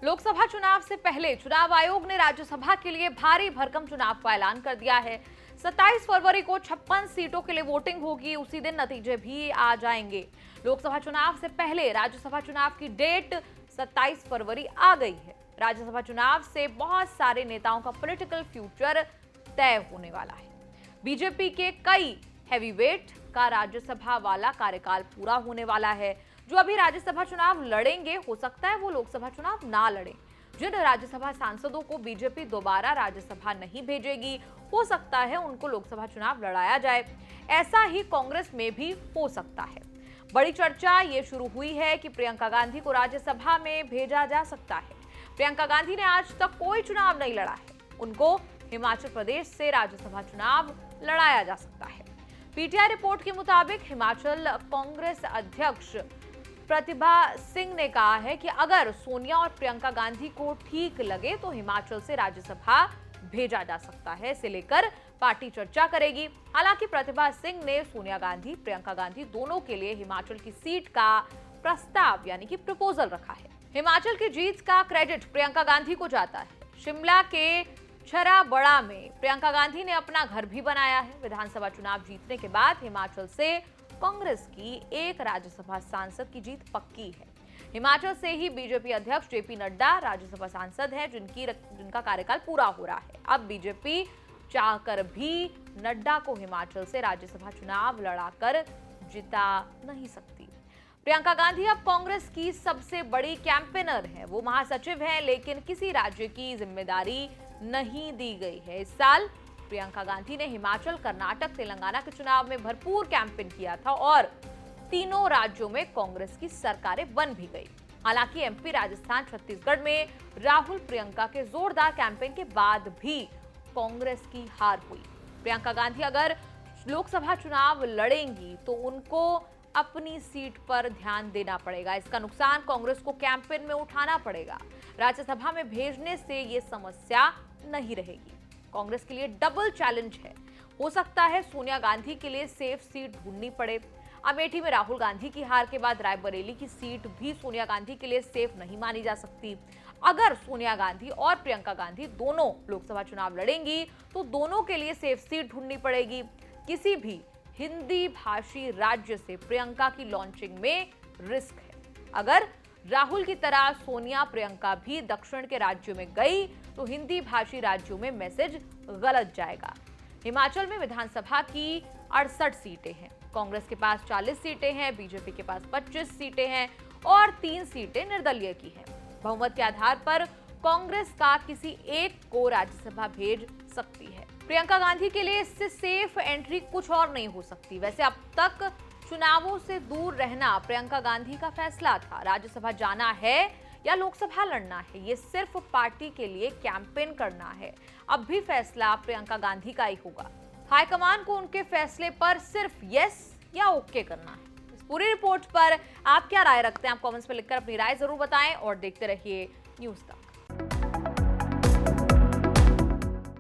लोकसभा चुनाव से पहले चुनाव आयोग ने राज्यसभा के लिए भारी भरकम चुनाव का ऐलान कर दिया है। 27 फरवरी को 56 सीटों के लिए वोटिंग होगी। उसी दिन नतीजे भी आ जाएंगे। लोकसभा चुनाव से पहले राज्यसभा चुनाव की डेट 27 फरवरी आ गई है। राज्यसभा चुनाव से बहुत सारे नेताओं का पॉलिटिकल फ्यूचर तय होने वाला है। बीजेपी के कई हैवीवेट का राज्यसभा वाला कार्यकाल पूरा होने वाला है। जो अभी राज्यसभा चुनाव लड़ेंगे, हो सकता है वो लोकसभा चुनाव ना लड़ें। जिन राज्यसभा सांसदों को बीजेपी दोबारा राज्यसभा नहीं भेजेगी, हो सकता है उनको लोकसभा चुनाव लड़ाया जाए। ऐसा ही कांग्रेस में भी हो सकता है। बड़ी चर्चा ये शुरू हुई है कि प्रियंका गांधी को राज्यसभा में भेजा जा सकता है। प्रियंका गांधी ने आज तक कोई चुनाव नहीं लड़ा है। उनको हिमाचल प्रदेश से राज्यसभा चुनाव लड़ाया जा सकता है। पीटीआई रिपोर्ट के मुताबिक हिमाचल कांग्रेस अध्यक्ष प्रतिभा सिंह ने कहा है कि अगर सोनिया और प्रियंका गांधी को ठीक लगे तो हिमाचल से राज्यसभा भेजा जा सकता है। इसे लेकर पार्टी चर्चा करेगी। हालांकि प्रतिभा सिंह ने सोनिया गांधी, प्रियंका गांधी दोनों के लिए हिमाचल की सीट का प्रस्ताव यानी कि प्रपोजल रखा है। हिमाचल की जीत का क्रेडिट प्रियंका गांधी को जाता है। शिमला के छरा बड़ा में प्रियंका गांधी ने अपना घर भी बनाया है। विधानसभा चुनाव जीतने के बाद हिमाचल से कांग्रेस की एक राज्यसभा सांसद की जीत पक्की है। हिमाचल से ही बीजेपी अध्यक्ष जेपी नड्डा राज्यसभा सांसद हैं, जिनका कार्यकाल पूरा हो रहा है। अब बीजेपी चाहकर भी नड्डा को हिमाचल से राज्यसभा चुनाव लड़ाकर जिता नहीं सकती। प्रियंका गांधी अब कांग्रेस की सबसे बड़ी कैंपेनर है। वो महासचिव हैं, लेकिन किसी राज्य की जिम्मेदारी नहीं दी गई है। इस साल प्रियंका गांधी ने हिमाचल, कर्नाटक, तेलंगाना के चुनाव में भरपूर कैंपेन किया था और तीनों राज्यों में कांग्रेस की सरकारें बन भी गई। हालांकि एमपी, राजस्थान, छत्तीसगढ़ में राहुल प्रियंका के जोरदार कैंपेन के बाद भी कांग्रेस की हार हुई। प्रियंका गांधी अगर लोकसभा चुनाव लड़ेंगी तो उनको अपनी सीट पर ध्यान देना पड़ेगा। इसका नुकसान कांग्रेस को कैंपेन में उठाना पड़ेगा। राज्यसभा में भेजने से ये समस्या नहीं रहेगी। कांग्रेस के लिए डबल चैलेंज है। हो सकता है सोनिया गांधी के लिए सेफ सीट ढूंढनी पड़े। अमेठी में राहुल गांधी की हार के बाद रायबरेली की सीट भी सोनिया गांधी के लिए सेफ नहीं मानी जा सकती। अगर सोनिया गांधी और प्रियंका गांधी दोनों लोकसभा चुनाव लड़ेंगी तो दोनों के लिए सेफ सीट ढूंढनी पड़ेगी। किसी भी हिंदी भाषी राज्य से प्रियंका की लॉन्चिंग में रिस्क है। अगर राहुल की तरह सोनिया, प्रियंका भी दक्षिण के राज्यों में गई तो हिंदी भाषी राज्यों में मैसेज गलत जाएगा। हिमाचल में विधानसभा की 68 सीटें हैं। कांग्रेस के पास 40 सीटें हैं, बीजेपी के पास 25 सीटें हैं और 3 सीटें निर्दलीय की हैं। बहुमत के आधार पर कांग्रेस का किसी एक को राज्यसभा भेज सकती है। प्रियंका गांधी के लिए इससे सेफ एंट्री कुछ और नहीं हो सकती। वैसे अब तक चुनावों से दूर रहना प्रियंका गांधी का फैसला था। राज्यसभा जाना है या लोकसभा लड़ना है, ये सिर्फ पार्टी के लिए कैंपेन करना है। अब भी फैसला प्रियंका गांधी का ही होगा। हाईकमान को उनके फैसले पर सिर्फ यस या ओके करना है। इस पूरी रिपोर्ट पर आप क्या राय रखते हैं? आप कमेंट्स में लिखकर अपनी राय जरूर बताएं और देखते रहिए न्यूज़ तक।